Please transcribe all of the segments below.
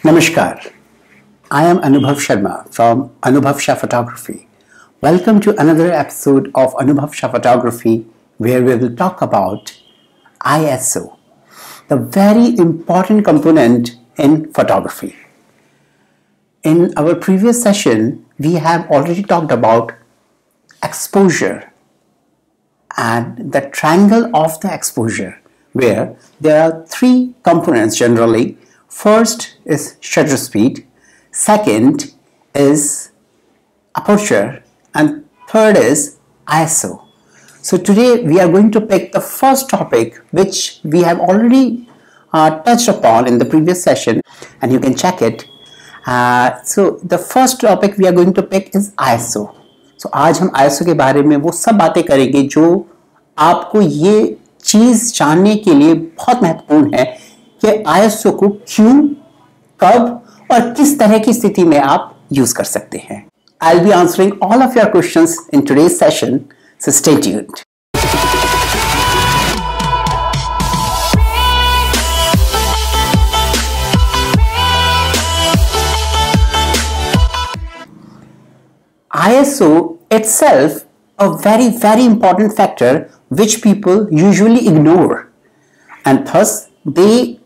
Namaskar. I am Anubhav Sharma from Anubhav Shah Photography. Welcome to another episode of Anubhav Shah Photography, where we will talk about ISO, the very important component in photography. In our previous session, we have already talked about exposure and the triangle of the exposure, where there are three components generally. First is shutter speed, second is aperture, and third is ISO. So today we are going to pick the first topic, which we have already touched upon in the previous session, and you can check it. So the first topic we are going to pick is ISO. So आज हम ISO के बारे में वो सब बातें करेंगे जो आपको ये चीज जानने के लिए बहुत महत्वपूर्ण है कि ISO को क्यों, कब और किस तरह की स्थिति में आप यूज कर सकते हैं. I'll be answering all of your questions in today's session, so stay tuned. ISO itself a very important factor which people usually ignore, and thus they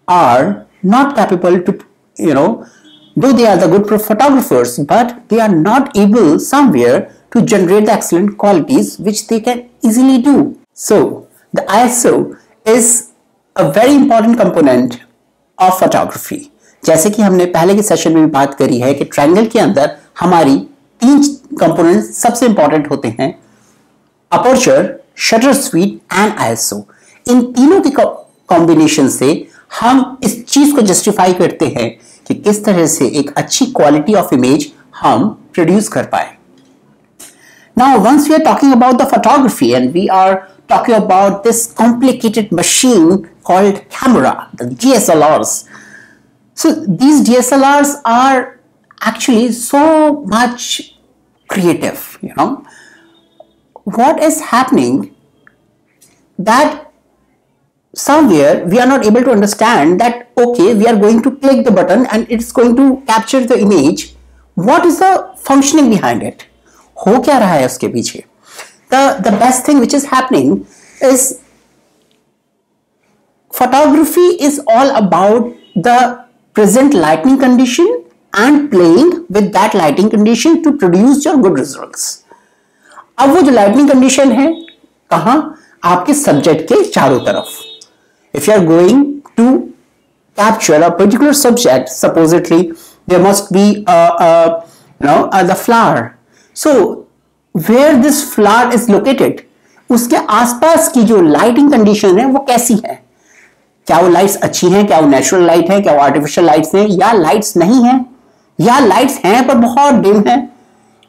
are not capable to, though they are the good photographers, but they are not able somewhere to generate the excellent qualities which they can easily do. So the ISO is a very important component of photography. जैसे कि हमने पहले के session में भी बात करी है कि ट्रायंगल के अंदर हमारी तीन कंपोनेंट सबसे इंपॉर्टेंट होते हैं: aperture, shutter speed and ISO. इन तीनों के कॉम्बिनेशन से हम इस चीज को जस्टिफाई करते हैं कि किस तरह से एक अच्छी क्वालिटी ऑफ इमेज हम प्रोड्यूस कर पाए. Now once we are talking about the photography and we are talking about this complicated machine called camera, the DSLRs. So these DSLRs are actually so much creative, What is happening that somewhere we are not able to understand that, okay, we are going to click the button and it's going to capture the image. What is the functioning behind it? हो क्या रहा है उसके पीछे? The best thing which is happening is photography is all about the present lighting condition and playing with that lighting condition to produce your good results. अब वो जो lighting condition है कहाँ? आपके subject के चारों तरफ. If you are going to capture a particular subject, supposedly there must be the flower. So where this flower is located, उसके आसपास की जो lighting condition है वो कैसी है? क्या वो लाइट्स अच्छी हैं, क्या वो नेचुरल लाइट है, क्या वो आर्टिफिशियल लाइट्स हैं, या लाइट्स नहीं हैं, या लाइट्स हैं पर बहुत डिम है?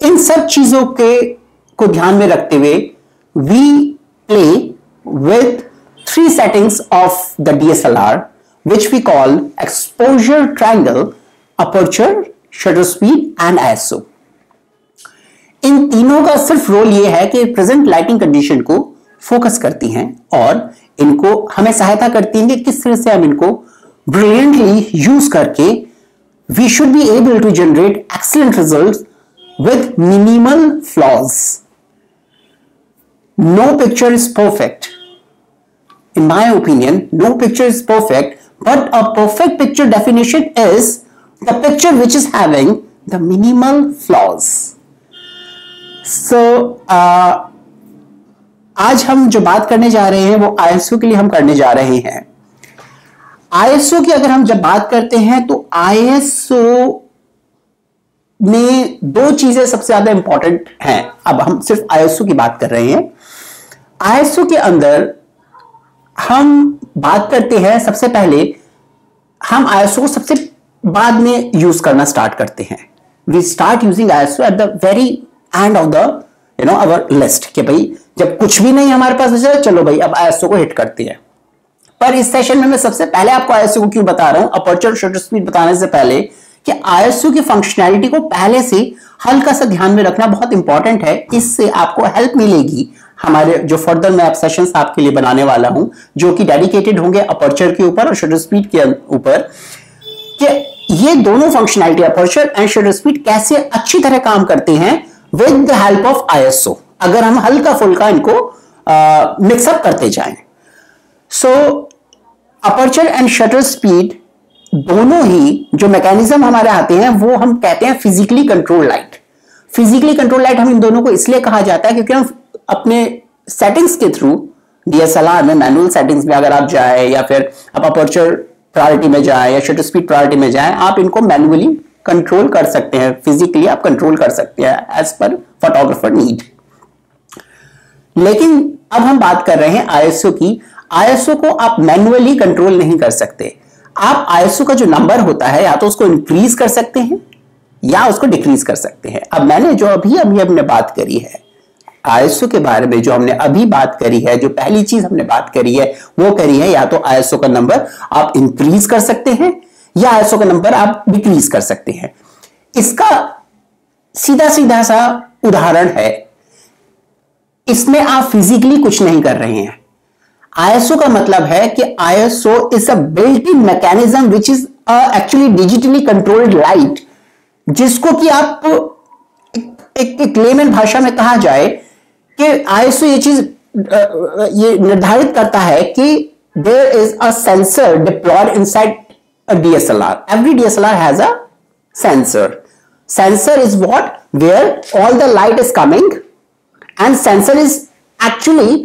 इन सब चीजों को ध्यान में रखते हुए we play with three settings of the DSLR, which we call exposure triangle, aperture, shutter speed and ISO. इन तीनों का सिर्फ रोल ये है कि प्रेजेंट लाइटिंग कंडीशन को फोकस करती हैं और इनको हमें सहायता करती हैं कि किस तरह से हम इनको ब्रिलियंटली यूज करके we should be able to generate excellent results with minimal flaws. No picture is perfect. In my opinion, no picture is perfect, but a perfect picture definition is the picture which is having the minimal flaws. So, आज हम जो बात करने जा रहे हैं वो ISO के लिए हम करने जा रहे हैं. ISO की अगर हम जब बात करते हैं तो ISO में दो चीजें सबसे ज्यादा इंपॉर्टेंट हैं. अब हम सिर्फ ISO की बात कर रहे हैं. ISO के अंदर हम बात करते हैं, सबसे पहले हम ISO को सबसे बाद में यूज करना स्टार्ट करते हैं. We start using ISO at the very end of the our list कि भाई जब कुछ भी नहीं हमारे पास बचा, चलो भाई अब ISO को हिट करते हैं. पर इस सेशन में मैं सबसे पहले आपको ISO को क्यों बता रहा हूं, अपर्चर शटर स्पीड बताने से पहले, कि ISO की फंक्शनैलिटी को पहले से हल्का सा ध्यान में रखना बहुत इंपॉर्टेंट है. इससे आपको हेल्प मिलेगी हमारे जो फर्दर मैं आप सेशंस आपके लिए बनाने वाला हूं, जो कि डेडिकेटेड होंगे अपर्चर के ऊपर और शटर स्पीड के ऊपर, कि ये दोनों functionality aperture and shutter speed कैसे अच्छी तरह काम करते हैं with the help of ISO, अगर हम हल्का फुल्का इनको मिक्सअप करते जाएं। सो अपर्चर एंड शटर स्पीड दोनों ही जो मैकेनिज्म हमारे आते हैं वो हम कहते हैं physically control light. Physically control light हम इन दोनों को इसलिए कहा जाता है क्योंकि हम अपने सेटिंग्स के थ्रू डीएसएलआर में मैनुअल सेटिंग्स में अगर आप जाए या फिर आप अपर्चर प्रायोरिटी में जाए या शटर स्पीड प्रायोरिटी में जाए, आप इनको मैनुअली कंट्रोल कर सकते हैं, फिजिकली आप कंट्रोल कर सकते हैं एज पर फोटोग्राफर नीड। लेकिन अब हम बात कर रहे हैं आईएसओ की। आईएसओ को आप मैनुअली कंट्रोल नहीं कर सकते। आप आईएसओ का जो नंबर होता है या तो उसको इंक्रीज कर सकते हैं या उसको डिक्रीज कर सकते हैं। अब मैंने जो अभी हमने बात करी है आईएसओ के बारे में, जो हमने अभी बात करी है, जो पहली चीज हमने बात करी है वो करी है या तो आईएसओ का नंबर आप इंक्रीज कर सकते हैं या आईएसओ का नंबर आप डिक्रीज कर सकते हैं। इसका सीधा सीधा सा उदाहरण है, इसमें आप फिजिकली कुछ नहीं कर रहे हैं। आईएसओ का मतलब है कि ISO is a built in mechanism which is actually digitally controlled light, जिसको कि आप एक लेमन भाषा में कहा जाए कि आईएसओ ये चीज ये निर्धारित करता है कि there is a sensor deployed inside a DSLR. Every DSLR has a sensor. Sensor is what? Where all the light is coming, and sensor is actually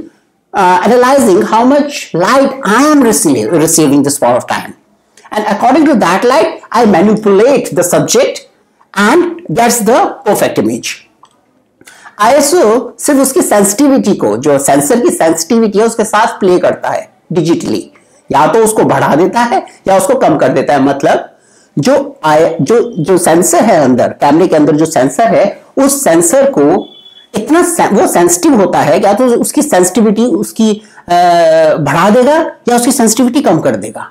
analyzing how much light I am receiving this point of time, and according to that light I manipulate the subject and gets the perfect image. ISO सिर्फ उसकी sensitivity को, जो sensor की sensitivity है उसके साथ play करता है डिजिटली, या तो उसको बढ़ा देता है या उसको कम कर देता है। मतलब जो सेंसर है अंदर, कैमरे के अंदर जो सेंसर है, उस सेंसर को इतना वो सेंसिटिव होता है, या तो उसकी सेंसिटिविटी उसकी बढ़ा देगा या उसकी सेंसिटिविटी कम कर देगा।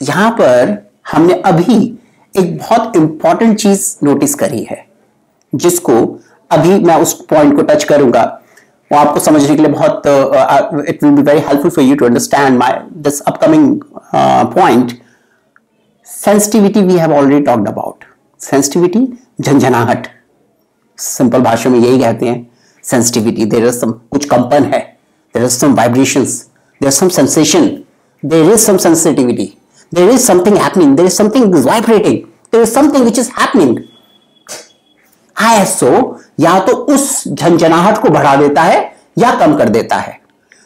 यहां पर हमने अभी एक बहुत इंपॉर्टेंट चीज नोटिस करी है, जिसको अभी मैं उस पॉइंट को टच करूंगा, वो आपको समझने के लिए बहुत it will be very helpful for you to understand this upcoming point. Sensitivity we have already talked about. Sensitivity झंझनाहट, सिंपल भाषा में यही कहते हैं सेंसिटिविटी। देयर इज सम, कुछ कंपन है, there is some vibrations, there is some sensation, there is some sensitivity, there is something happening, there is something vibrating, there is something which is happening. ISO या तो उस झंझनाहट को बढ़ा देता है या कम कर देता है।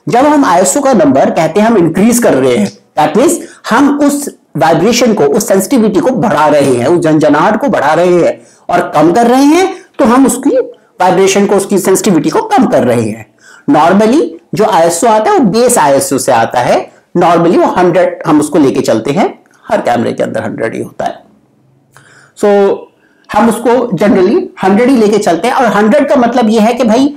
जब हम आईएसओ का नंबर कहते हैं हम इंक्रीज कर रहे हैं, दैट मींस हम उस वाइब्रेशन को, उस सेंसिटिविटी को बढ़ा रहे हैं, उस झंझनाहट को बढ़ा रहे हैं, और कम कर रहे हैं तो हम उसकी वाइब्रेशन को, उसकी सेंसिटिविटी को कम कर रहे हैं। नॉर्मली जो आईएसओ आता है वो बेस आईएसओ से आता है। नॉर्मली वो 100 हम उसको लेके चलते हैं, हर कैमरे के अंदर 100 ही होता है। सो हम उसको जनरली 100 ही लेके चलते हैं, और 100 का मतलब यह है कि भाई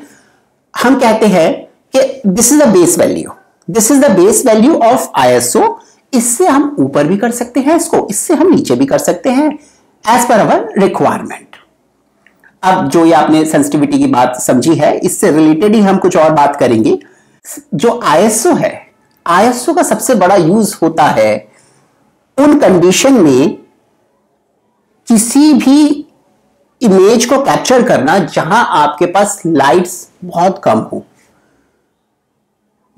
हम कहते हैं कि this is the base value, this is the base value of ISO. इससे हम ऊपर भी कर सकते हैं इसको, इससे हम नीचे भी कर सकते हैं, एज पर अवर रिक्वायरमेंट। अब जो ये आपने सेंसिटिविटी की बात समझी है, इससे रिलेटेड ही हम कुछ और बात करेंगे। जो आईएसओ है, आईएसओ का सबसे बड़ा यूज होता है उन कंडीशन में किसी भी इमेज को कैप्चर करना जहां आपके पास लाइट्स बहुत कम हो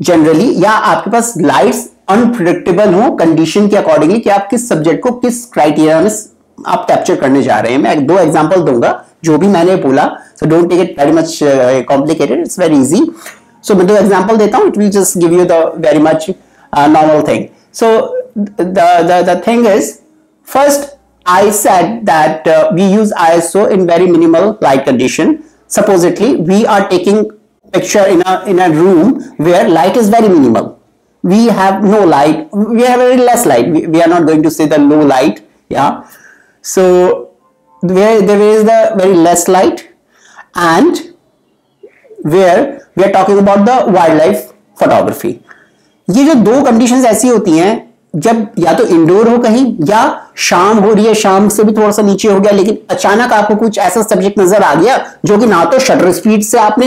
जनरली, या आपके पास लाइट्स अनप्रिडिक्टेबल हो कंडीशन के अकॉर्डिंगली कि आप किस सब्जेक्ट को किस क्राइटेरिया में आप कैप्चर करने जा रहे हैं। मैं 2 एग्जांपल दूंगा जो भी मैंने बोला, so don't take it very much complicated, it's very easy. So मैं 2 एग्जांपल देता हूं, it will just give you the very much normal thing. So the thing is, first I said that we use ISO in very minimal light condition. Supposedly, we are taking picture in a room where light is very minimal. We have no light. We have very less light. We are not going to say the low light. Yeah. So where there is the very less light, and where we are talking about the wildlife photography. ये जो 2 conditions ऐसी होती हैं, जब या तो indoor हो कहीं, या शाम हो रही है, शाम से भी थोड़ा सा नीचे हो गया, लेकिन अचानक आपको कुछ ऐसा सब्जेक्ट नजर आ गया जो कि ना तो शटर स्पीड से आपने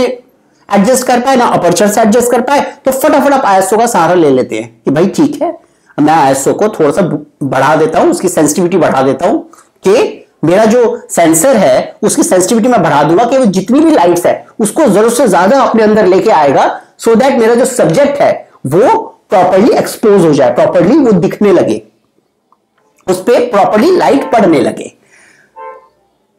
एडजस्ट कर पाए, ना अपर्चर से एडजस्ट कर पाए, तो फटाफट आप आईएसओ का सहारा ले लेते हैं कि भाई ठीक है, मैं आईएसओ को थोड़ा सा बढ़ा देता हूं, उसकी सेंसिटिविटी बढ़ा देता हूं कि मेरा जो सेंसर है उसकी सेंसिटिविटी मैं बढ़ा दूंगा कि वो जितनी भी लाइट्स है उसको जरूरत से ज्यादा अपने अंदर लेके आएगा, सो दैट मेरा जो सब्जेक्ट है वो प्रॉपर्ली एक्सपोज हो जाए, प्रॉपर्ली वो दिखने लगे, उस पर प्रॉपर्ली लाइट पड़ने लगे।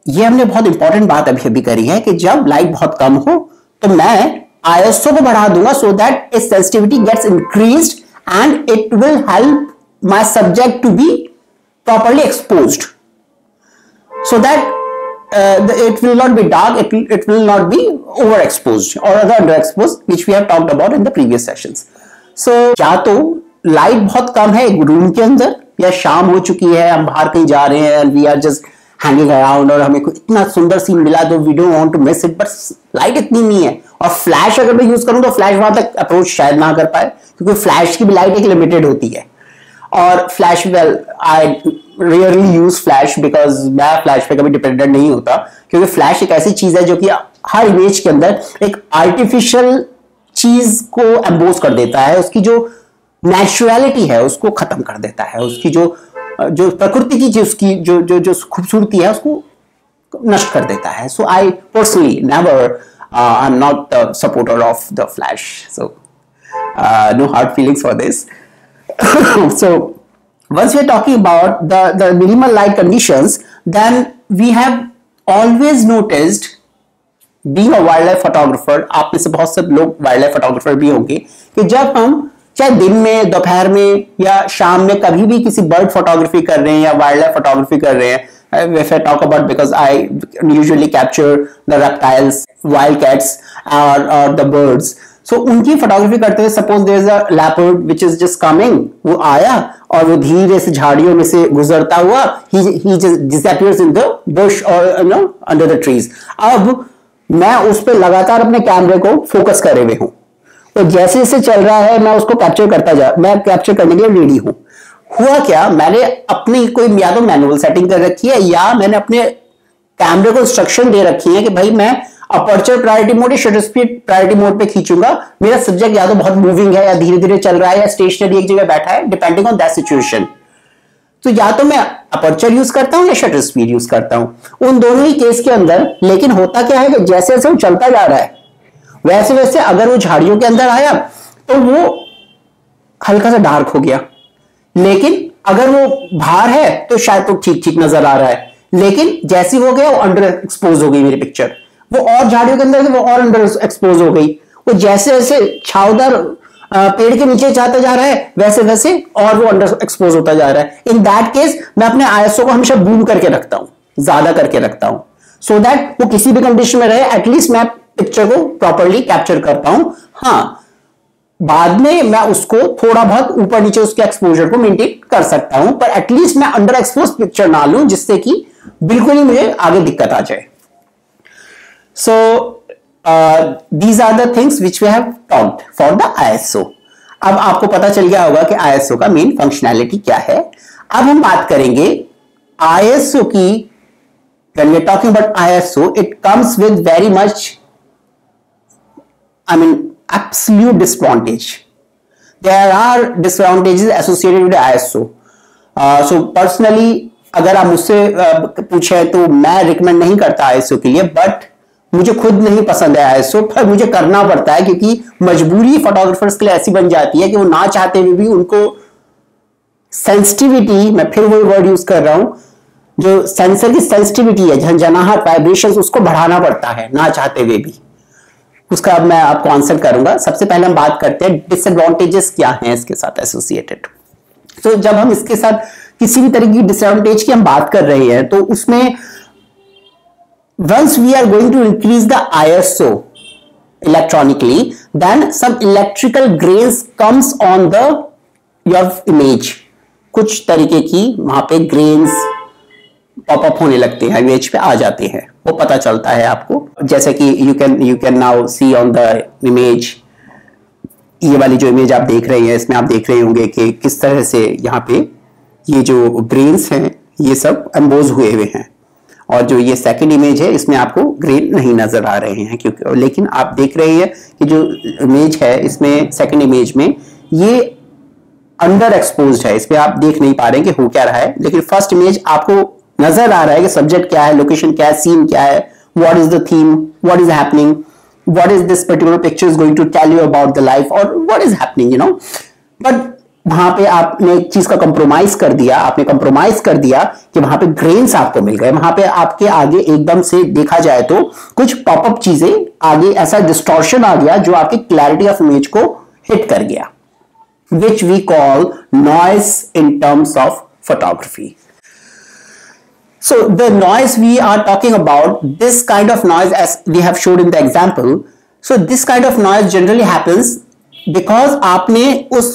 ये हमने बहुत इंपॉर्टेंट बात अभी अभी करी है कि जब लाइट बहुत कम हो तो मैं आईएसओ को बढ़ा दूंगा so that its sensitivity gets increased and it will help my subject to be properly exposed, so that it will not be dark, it will not be overexposed or other underexposed, which we have talked about in the previous sessions. So या तो light बहुत कम है एक room के अंदर, या शाम हो चुकी है, हम बाहर कहीं जा रहे हैं, we are just hanging around और हमें कोई इतना सुंदर सीन मिला तो we don't want to miss it, but light इतनी नहीं है। और फ्लैश अगर मैं यूज करूं तो फ्लैश वहां तक अप्रोच शायद ना कर पाए, क्योंकि फ्लैश की भी लाइट एक लिमिटेड होती है। और flash, well I rarely use flash because मैं फ्लैश पे कभी डिपेंडेंट नहीं होता, क्योंकि फ्लैश एक ऐसी चीज है जो कि हर इमेज के अंदर एक आर्टिफिशियल चीज को एम्बोज कर देता है, उसकी जो नेचुरलिटी है उसको खत्म कर देता है, उसकी जो प्रकृति की जो उसकी जो खूबसूरती है उसको नष्ट कर देता है। So I personally never, I am not the supporter of the flash, so no hard feelings for this. So once we are talking about the minimal light conditions, then we have always noticed, being a wildlife photographer, आप में से बहुत से लोग wild photographer भी होंगे, कि जब हम चाहे दिन में, दोपहर में या शाम में कभी भी किसी बर्ड फोटोग्राफी कर रहे हैं या वाइल्ड लाइफ फोटोग्राफी कर रहे हैं, if I talk about, because I usually capture the reptiles, wild cats or the birds, so उनकी फोटोग्राफी करते हुए suppose there is a leopard which is just coming, वो आया और वो धीरे से झाड़ियों में से गुजरता हुआ he just disappears in the bush or under the trees। अब मैं उस पर लगातार अपने कैमरे को फोकस करे हुए हूं, तो जैसे जैसे चल रहा है मैं उसको मैं कैप्चर करने के लिए रेडी हूं। हुआ क्या, मैंने अपनी कोई या तो मैनुअल सेटिंग कर रखी है या मैंने अपने कैमरे को इंस्ट्रक्शन दे रखी है कि भाई मैं अपर्चर प्रायोरिटी मोड या शटर स्पीड प्रायोरिटी मोड पे खींचूंगा, मेरा सब्जेक्ट या तो बहुत मूविंग है या धीरे धीरे चल रहा है या स्टेशनरी एक जगह बैठा है, डिपेंडिंग ऑन दैट सिचुएशन। तो या तो मैं अपर्चर यूज करता हूं या शटर स्पीड यूज करता हूं, उन दोनों ही केस के अंदर। लेकिन होता क्या है कि जैसे जैसे वो चलता जा रहा है वैसे वैसे अगर वो झाड़ियों के अंदर आया तो वो हल्का सा डार्क हो गया, लेकिन अगर वो बाहर है तो शायद तो ठीक ठीक नजर आ रहा है, लेकिन जैसे हो गया वो अंडर एक्सपोज हो गई मेरी पिक्चर, वो और झाड़ियों के अंदर वो और अंडर एक्सपोज हो गई, वो जैसे जैसे छावदार पेड़ के नीचे जाता जा रहा है वैसे वैसे और वो अंडर एक्सपोज होता जा रहा है। इन दैट केस मैं अपने आईएसओ को हमेशा बूम करके रखता हूं, ज्यादा करके रखता हूं, सो दैट वो किसी भी कंडीशन में रहे, एटलीस्ट मैं पिक्चर को प्रॉपर्ली कैप्चर कर पाऊं। हाँ, बाद में मैं उसको थोड़ा बहुत ऊपर नीचे उसके एक्सपोजर को मेंटेन कर सकता हूं, पर एटलीस्ट मैं अंडर एक्सपोज पिक्चर ना लूं जिससे कि बिल्कुल ही मुझे आगे दिक्कत आ जाए। So these are the things which we have talked for the ISO। अब आपको पता चल गया होगा कि ISO का मेन फंक्शनैलिटी क्या है। अब हम बात करेंगे ISO की। when we are talking about ISO, it comes with very much, I mean, absolute disadvantage. There are disadvantages associated with the ISO। So personally, अगर आप मुझसे पूछे तो मैं रिकमेंड नहीं करता ISO के लिए, बट मुझे खुद नहीं पसंद है आईएसओ, पर मुझे करना पड़ता है क्योंकि मजबूरी फोटोग्राफर्स के लिए ऐसी बन जाती है कि वो ना चाहते हुए भी उनको सेंसिटिविटी, मैं फिर वही वर्ड यूज कर रहा हूं, जो सेंसर की सेंसिटिविटी है, झंझनाहट, वाइब्रेशंस, उसको बढ़ाना पड़ता है ना चाहते हुए भी। उसका अब मैं आपको आंसर करूंगा। सबसे पहले हम बात करते हैं डिसएडवांटेजेस क्या हैं इसके साथ एसोसिएटेड। तो जब हम इसके साथ किसी भी तरह की डिसएडवांटेज की हम बात कर रहे हैं तो उसमें once we are going to increase the ISO electronically, then some electrical grains comes on the your image। कुछ तरीके की वहां पे ग्रेन्स पॉपअप होने लगते हैं, इमेज पे आ जाते हैं, वो पता चलता है आपको। जैसे कि you can now see on the image, ये वाली जो इमेज आप देख रहे हैं इसमें आप देख रहे होंगे कि किस तरह से यहाँ पे ये जो ग्रेन्स हैं ये सब एम्बोज हुए हुए हैं, और जो ये सेकंड इमेज है इसमें आपको ग्रेन नहीं नजर आ रहे हैं, क्योंकि लेकिन आप देख रहे हैं कि जो इमेज है इसमें सेकंड इमेज में ये अंडर एक्सपोज्ड है, इस पे आप देख नहीं पा रहे हैं कि हो क्या रहा है, लेकिन फर्स्ट इमेज आपको नजर आ रहा है कि सब्जेक्ट क्या है, लोकेशन क्या है, सीन क्या है, what is the theme, what is happening, what is this particular picture is going to tell you about the life और what is happening, you know. But वहां पे आपने एक चीज का कंप्रोमाइज कर दिया, आपने कंप्रोमाइज कर दिया कि वहां पे ग्रेन्स आपको मिल गए, वहां पे आपके आगे एकदम से देखा जाए तो कुछ पॉपअप चीजें आगे, ऐसा डिस्टॉर्शन आ गया जो आपकी क्लैरिटी ऑफ इमेज को हिट कर गया, which we call noise in terms of photography. So the noise we are talking about, this kind of noise as we have showed in the example, so this kind of noise generally happens because आपने उस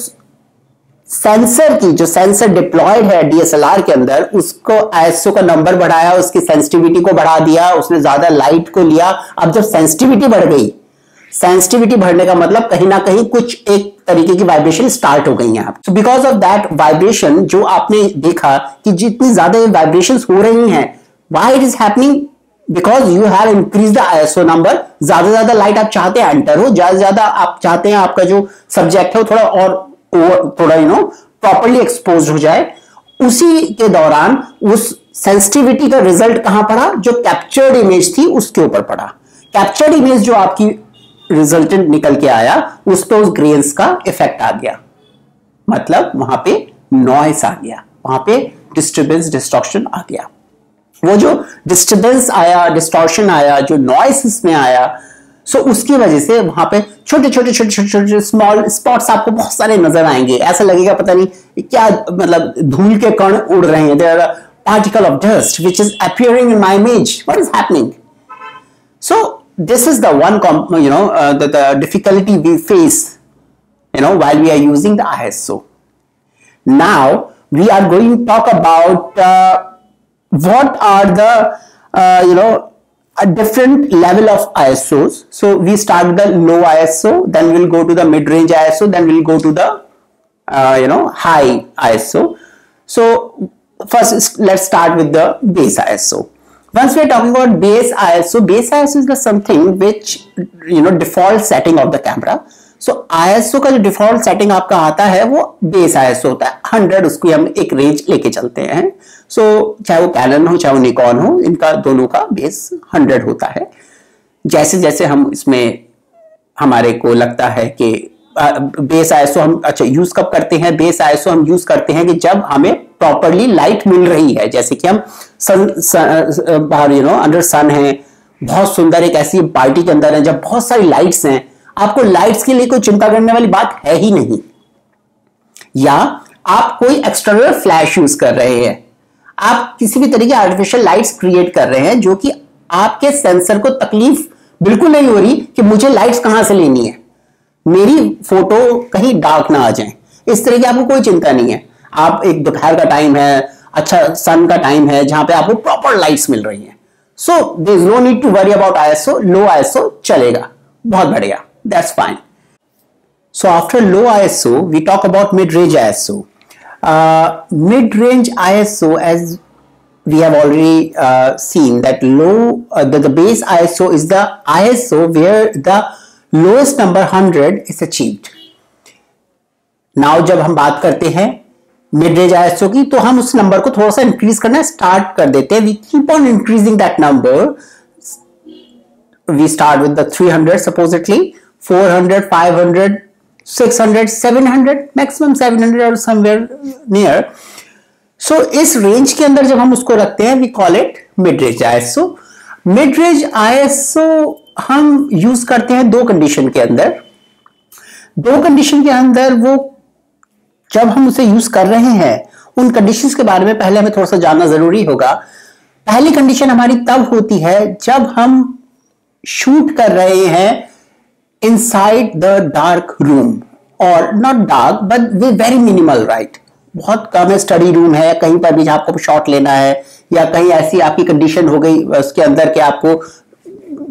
sensor की, जो sensor diploid है DSLR के अंदर, उसको ISO का number बढ़ाया, उसकी सेंसिटिविटी को बढ़ा दिया, उसने ज्यादा लाइट को लिया। अब जब सेंसिटिविटी बढ़ गई, सेंसिटिविटी बढ़ने का मतलब कहीं ना कहीं कुछ एक तरीके की वाइब्रेशन स्टार्ट हो गई है। So because of that vibration, जो आपने देखा कि जितनी ज्यादा वाइब्रेशंस हो रही हैं, why it is happening, because you have increase the ISO number. ज्यादा ज्यादा लाइट आप चाहते हैं एंटर हो, ज्यादा ज्यादा आप चाहते हैं आपका जो सब्जेक्ट है वो थोड़ा यू नो प्रॉपर्ली एक्सपोज हो जाए। उसी के दौरान उस सेंसिटिविटी का रिजल्ट कहां पड़ा, जो कैप्चर्ड इमेज थी उसके ऊपर पड़ा। कैप्चर्ड इमेज जो आपकी रिजल्टेंट निकल के आया, उस पर उस ग्रेन्स का इफेक्ट आ गया, मतलब वहां पे नॉइस आ गया, वहां पे डिस्टर्बेंस, डिस्टॉर्शन आ गया। वो जो डिस्टर्बेंस आया, डिस्टॉर्शन आया, जो नॉइस इसमें आया, सो उसकी वजह से वहां पे छोटे छोटे स्मॉल स्पॉट्स आपको बहुत सारे नजर आएंगे। ऐसा लगेगा पता नहीं क्या, मतलब धूल के कण उड़ रहे हैं। There are particle of dust which is appearing in my image, what is happening. So this is the one the difficulty we face, while we are using the ISO. Now we are going to talk about what are the a different level of ISOs. So we start with the low ISO, then we'll go to the mid-range ISO, then we'll go to the high ISO. So first let's start with the base ISO. Once we are talking about base ISO is the something which default setting of the camera. So ISO का जो default setting आपका आता है वो base ISO होता है 100, उसकी हम एक रेंज लेके चलते हैं। So चाहे वो Canon हो चाहे वो Nikon हो, इनका दोनों का base 100 होता है। जैसे जैसे हम इसमें हमारे को लगता है कि बेस आईएसओ हम यूज कब करते हैं, बेस आईएसओ हम यूज करते हैं कि जब हमें प्रॉपर्ली लाइट मिल रही है, जैसे कि हम बाहर अंडर सन है, बहुत सुंदर एक ऐसी पार्टी के अंदर है जब बहुत सारी लाइट्स हैं, आपको लाइट्स के लिए कोई चिंता करने वाली बात है ही नहीं, या आप कोई एक्सटर्नल फ्लैश यूज कर रहे हैं, आप किसी भी तरीके आर्टिफिशियल लाइट्स क्रिएट कर रहे हैं, जो कि आपके सेंसर को तकलीफ बिल्कुल नहीं हो रही कि मुझे लाइट्स कहां से लेनी है, मेरी फोटो कहीं डार्क ना आ जाए, इस तरह की आपको कोई चिंता नहीं है। आप एक दोपहर का टाइम है, अच्छा सन का टाइम है, जहां पे आपको प्रॉपर लाइट्स मिल रही हैं, so there is no need to worry about ISO. Low ISO चलेगा, बहुत बढ़िया, that's fine. So after low ISO we talk about mid range ISO. Mid range ISO, as we have already seen that the base ISO is the ISO where the lowest number 100 is achieved. Now जब हम बात करते हैं mid range ISO की, तो हम उस number को थोड़ा सा इंक्रीज करना स्टार्ट कर देते हैं। We keep on increasing that number. We start with the 300 supposedly, 400, 500, 600, 700, maximum 700 or somewhere near. So इस रेंज के अंदर जब हम उसको रखते हैं, we call it mid range ISO. Mid range ISO हम यूज करते हैं दो कंडीशन के अंदर। दो कंडीशन के अंदर वो जब हम उसे यूज कर रहे हैं, उन कंडीशंस के बारे में पहले हमें थोड़ा सा जानना जरूरी होगा। पहली कंडीशन हमारी तब होती है जब हम शूट कर रहे हैं इनसाइड द डार्क रूम, और not dark but very minimal, right, बहुत कम है, स्टडी रूम है, कहीं पर भी आपको शॉट लेना है, या कहीं ऐसी आपकी कंडीशन हो गई उसके अंदर कि आपको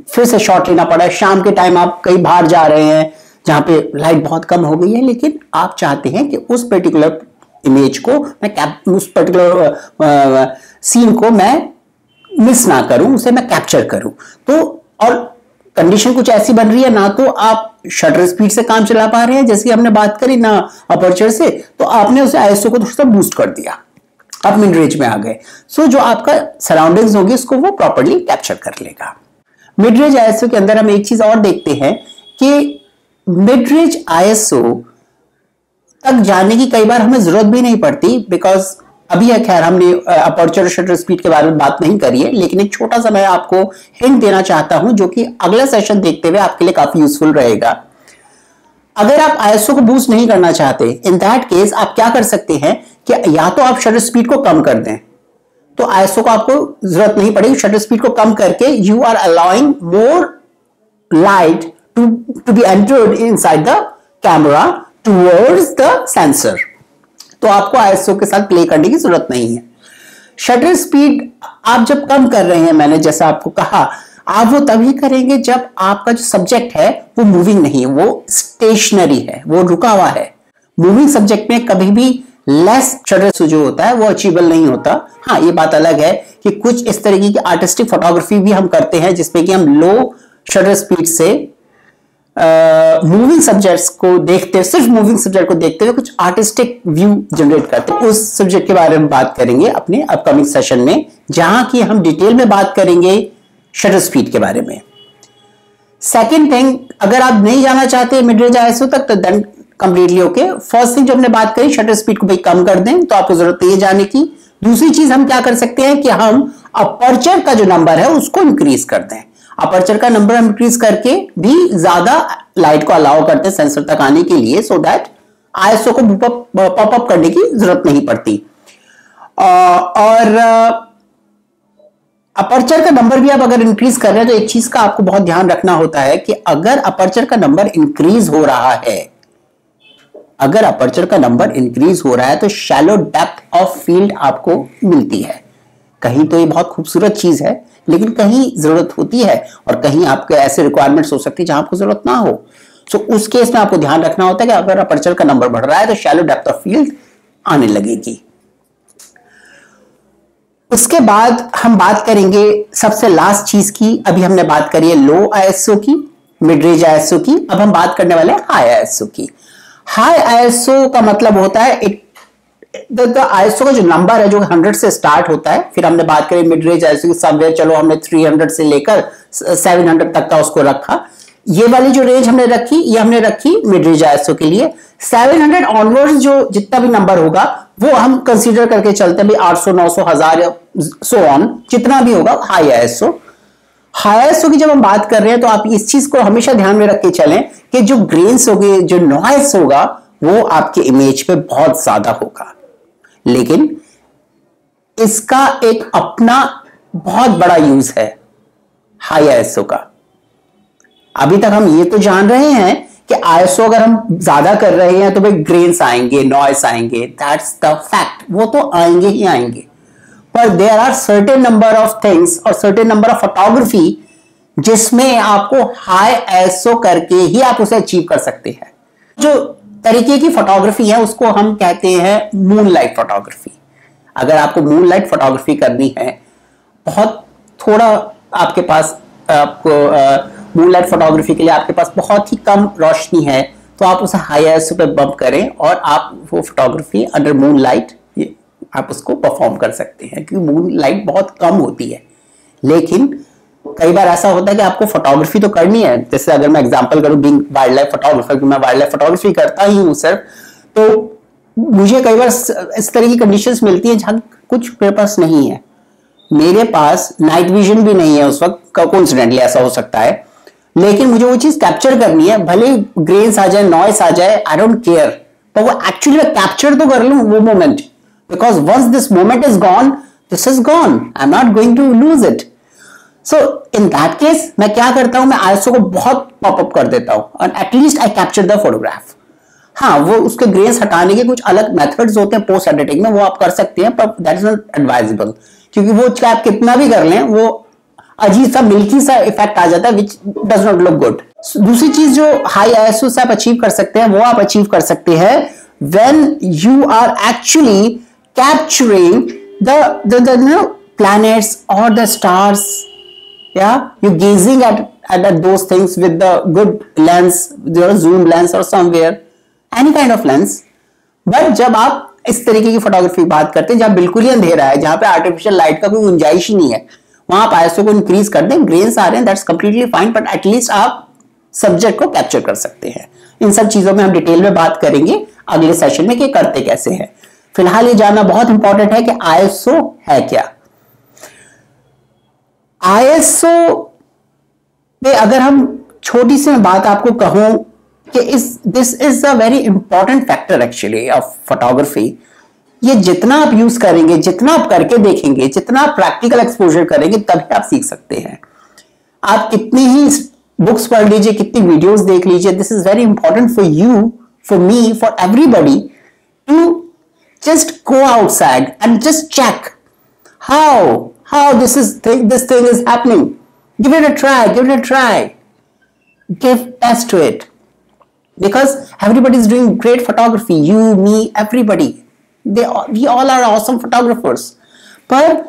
फिर से शॉट लेना पड़ा है, शाम के टाइम आप कहीं बाहर जा रहे हैं जहां पे लाइट बहुत कम हो गई है, लेकिन आप चाहते हैं कि उस पर्टिकुलर इमेज को मैं उस पर्टिकुलर सीन को मैं मिस ना करूं, उसे मैं कैप्चर करूं। तो और कंडीशन कुछ ऐसी बन रही है, ना तो आप शटर स्पीड से काम चला पा रहे हैं जैसे हमने बात करी, ना अपर्चर से, तो आपने उसे आईएसओ को थोड़ा सा बूस्ट कर दिया, आप मिड रेंज में आ गए। सो जो आपका सराउंडिंग्स होगी उसको वो प्रॉपर्ली कैप्चर कर लेगा। मिड रेंज आईएसओ के अंदर हम एक चीज और देखते हैं कि मिड रेंज आईएसओ तक जाने की कई बार हमें जरूरत भी नहीं पड़ती, बिकॉज अभी खैर हमने अपर्चर शटर स्पीड के बारे में बात नहीं करी है, लेकिन एक छोटा सा मैं आपको हिंट देना चाहता हूं जो कि अगला सेशन देखते हुए आपके लिए काफी यूजफुल रहेगा। अगर आप आईएसओ को बूस्ट नहीं करना चाहते, इन दैट केस आप क्या कर सकते हैं कि या तो आप शटर स्पीड को कम कर दें, तो आईएसओ को आपको जरूरत नहीं पड़ेगी, शटर स्पीड को कम करके you are allowing more light to be entered inside the camera towards the sensor, तो आपको आईएसओ के साथ प्ले करने की जरूरत नहीं है। शटर स्पीड आप जब कम कर रहे हैं, मैंने जैसा आपको कहा, आप वो तभी करेंगे जब आपका जो सब्जेक्ट है वो मूविंग नहीं है, वो स्टेशनरी है, वो रुका हुआ है। मूविंग सब्जेक्ट में कभी भी लेस शटर जो होता है वो अचीवेबल नहीं होता। हाँ, ये बात अलग है कि कुछ इस तरीके की आर्टिस्टिक फोटोग्राफी भी हम करते हैं जिसमें कि हम लो शटर स्पीड से मूविंग सब्जेक्ट्स को देखते, सिर्फ मूविंग सब्जेक्ट को देखते हुए कुछ आर्टिस्टिक व्यू जनरेट करते हैं। उस सब्जेक्ट के बारे में बात करेंगे अपने अपकमिंग सेशन में, जहां की हम डिटेल में बात करेंगे शटर स्पीड के बारे में। सेकेंड थिंग, अगर आप नहीं जाना चाहते मिड रेंज आईएसओ तक तो then completely okay. First thing जो हमने बात करी, शटर स्पीड को भाई कम कर दें, तो आपको जरूरत है जाने की। दूसरी चीज हम क्या कर सकते हैं कि हम अपर्चर का जो नंबर है उसको इंक्रीज कर दें। अपर्चर का नंबर हम इंक्रीज करके भी ज्यादा लाइट को अलाउ करते हैं सेंसर तक आने के लिए, सो दैट आईएसओ को पॉपअप करने की जरूरत नहीं पड़ती। और अपर्चर का नंबर भी आप अगर इंक्रीज कर रहे हैं तो एक चीज का आपको बहुत ध्यान रखना होता है कि अगर अपर्चर का नंबर इंक्रीज हो रहा है, अगर अपर्चर का नंबर इंक्रीज हो रहा है तो शैलो डेप्थ ऑफ फील्ड आपको मिलती है। कहीं तो ये बहुत खूबसूरत चीज है, लेकिन कहीं जरूरत होती है और कहीं आपके ऐसे रिक्वायरमेंट्स हो सकती है जहां आपको जरूरत ना हो। सो उस केस में आपको ध्यान रखना होता है कि अगर अपर्चर का नंबर बढ़ रहा है तो शैलो डेप्थ ऑफ फील्ड आने लगेगी। उसके बाद हम बात करेंगे सबसे लास्ट चीज की। अभी हमने बात करी है लो आईएसओ की, मिड रेंज आईएसओ की, अब हम बात करने वाले हैं हाई आईएसओ की। हाई आईएसओ का मतलब होता है आईएसओ का जो नंबर है जो 100 से स्टार्ट होता है। फिर हमने बात करी मिड रेंज आईएसओ की, समवेयर चलो हमने 300 से लेकर 700 तक का उसको रखा। ये वाली जो रेंज हमने रखी, ये हमने रखी मिड रेंज आईएसओ के लिए। 700 ऑनवर्ड्स जो जितना भी नंबर होगा वो हम कंसीडर करके चलते हैं, 800, 900, 1000 या सो ऑन, जितना भी होगा हाई आईएसओ। हाई आईएसओ की जब हम बात कर रहे हैं तो आप इस चीज को हमेशा ध्यान में रख के चलें कि जो ग्रेन्स होंगे, जो नॉइस होगा, वो आपके इमेज पे बहुत ज्यादा होगा, लेकिन इसका एक अपना बहुत बड़ा यूज है हाई आईएसओ का। अभी तक हम ये तो जान रहे हैं कि आईएसओ अगर हम ज्यादा कर रहे हैं तो भाई ग्रेन्स आएंगे, नॉइस आएंगे, दैट्स द फैक्ट, वो तो आएंगे ही आएंगे। पर there are certain number of things और सर्टेन नंबर ऑफ फोटोग्राफी जिसमें आपको हाई आईएसओ करके ही आप उसे अचीव कर सकते हैं। जो तरीके की फोटोग्राफी है उसको हम कहते हैं मूनलाइट फोटोग्राफी। अगर आपको मूनलाइट फोटोग्राफी करनी है, बहुत थोड़ा आपके पास, आपको मूनलाइट फोटोग्राफी के लिए आपके पास बहुत ही कम रोशनी है, तो आप उसे हाई आईएसओ पे बम्प करें और आप वो फोटोग्राफी अंडर मूनलाइट आप उसको परफॉर्म कर सकते हैं, क्योंकि मूनलाइट बहुत कम होती है। लेकिन कई बार ऐसा होता है कि आपको फोटोग्राफी तो करनी है, जैसे अगर मैं एग्जांपल करूं बीइंग वाइल्ड लाइफ फोटोग्राफर, मैं वाइल्ड लाइफ फोटोग्राफी करता ही हूं सर, तो मुझे कई बार इस तरह की कंडीशंस मिलती है जहां कुछ मेरे पास नहीं है। मेरे पास नाइट विजन भी नहीं है उस वक्त, कोइंसिडेंटली ऐसा हो सकता है, लेकिन मुझे वो चीज कैप्चर करनी है, भले ग्रेन्स आ जाए, नॉइस आ जाए, आई डोंट केयर, पर वो एक्चुअली मैं कैप्चर तो कर लूं वो moment, because once this moment is gone, this is gone, I am not going to lose it. So in that case मैं क्या करता हूं, मैं आईएसओ को बहुत पॉपअप कर देता हूं और at least I capture the photograph. हाँ, वो उसके ग्रेन्स हटाने के कुछ अलग मेथड्स होते हैं पोस्ट एडिटिंग में, वो आप कर सकते हैं, पर दैट इज नॉट एडवाइजेबल, क्योंकि वो चाहे आप कितना भी कर लें, वो अजीब सा मिल्की सा इफेक्ट आ जाता है which does not look good. दूसरी चीज जो हाई आईएसओ से आप अचीव कर सकते हैं, वो आप अचीव कर सकते हैं when you are actually capturing the planets or the stars, yeah, you're gazing at at those things with the good lens, your zoom lens or somewhere, any kind of lens. But जब आप इस तरीके की photography बात करते हैं जहां बिल्कुल ही अंधेरा है, जहां पे आर्टिफिशियल लाइट का कोई गुंजाइश ही नहीं है, वहां आप आईएसओ को इंक्रीज कर दें, ग्रेन्स आ रहे हैं, that's completely fine, but at least आप सब्जेक्ट को कैप्चर कर सकते हैं। इन सब चीजों में हम डिटेल में बात करेंगे अगले सेशन में कि करते कैसे हैं। फिलहाल ये जानना बहुत इंपॉर्टेंट है कि आईएसओ है क्या। आईएसओ पे अगर हम छोटी सी बात आपको कहूं कि this is a very important factor actually of photography. ये जितना आप यूज करेंगे, जितना आप करके देखेंगे, जितना आप प्रैक्टिकल एक्सपोजर करेंगे, तभी आप सीख सकते हैं। आप कितनी ही बुक्स पढ़ लीजिए, कितनी वीडियोस देख लीजिए, this is very important for you, for me, for everybody to just go outside and just check how this thing is happening. Give it a try, give test to it, because everybody is doing great photography, you, me, everybody, we all are awesome photographers. पर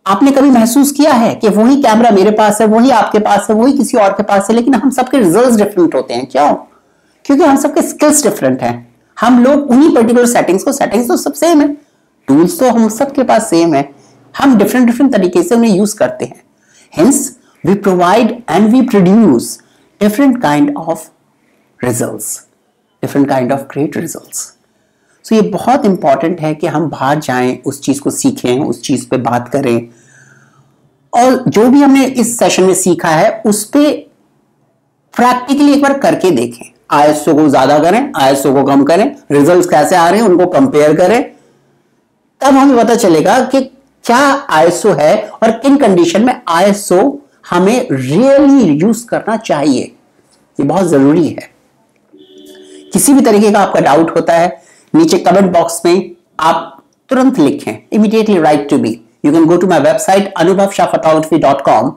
आपने कभी महसूस किया है कि वही camera मेरे पास है, वही आपके पास है, वही किसी और के पास है, लेकिन हम सबके रिजल्ट्स डिफरेंट होते हैं? क्यों? क्योंकि हम सबके स्किल्स डिफरेंट हैं। हम लोग उन्हीं पर्टिकुलर सेटिंग्स तो सब सेम है, टूल्स तो हम सबके पास सेम है, हम डिफरेंट तरीके से उन्हें यूज करते हैं। Hence we provide and we produce different kind of results, different kind of great results. So ये बहुत इंपॉर्टेंट है कि हम बाहर जाएं, उस चीज को सीखें, उस चीज पे बात करें, और जो भी हमने इस सेशन में सीखा है उस पे प्रैक्टिकली एक बार करके देखें। आईएसओ को ज्यादा करें, आईएसओ को कम करें, रिजल्ट्स कैसे आ रहे हैं उनको कंपेयर करें, तब हमें पता चलेगा कि क्या आईएसओ है और किन कंडीशन में आईएसओ हमें रियली यूज करना चाहिए। ये बहुत जरूरी है। किसी भी तरीके का आपका डाउट होता है, नीचे कमेंट बॉक्स में आप तुरंत लिखें, immediately write to me. You can go to my website anubhavshahphotography.com।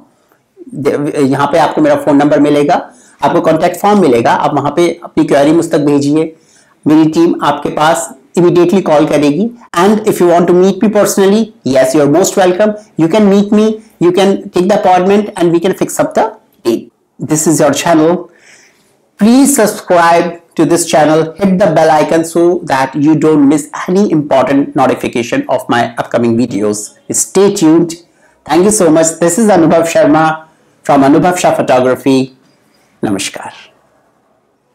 यहां पे आपको मेरा फोन नंबर मिलेगा, आपको कॉन्टैक्ट फॉर्म मिलेगा, आप वहां पे अपनी क्वेरी मुझ तक भेजिए, मेरी टीम आपके पास इमीडिएटली कॉल करेगी। And if you want to meet me personally, yes, you are most welcome, you can meet me, you can take the appointment and we can fix up the date. This is your channel, please subscribe to this channel, hit the bell icon so that you don't miss any important notification of my upcoming videos. Stay tuned. Thank you so much. This is Anubhav Sharma from Anubhav Shah Photography. Namaskar.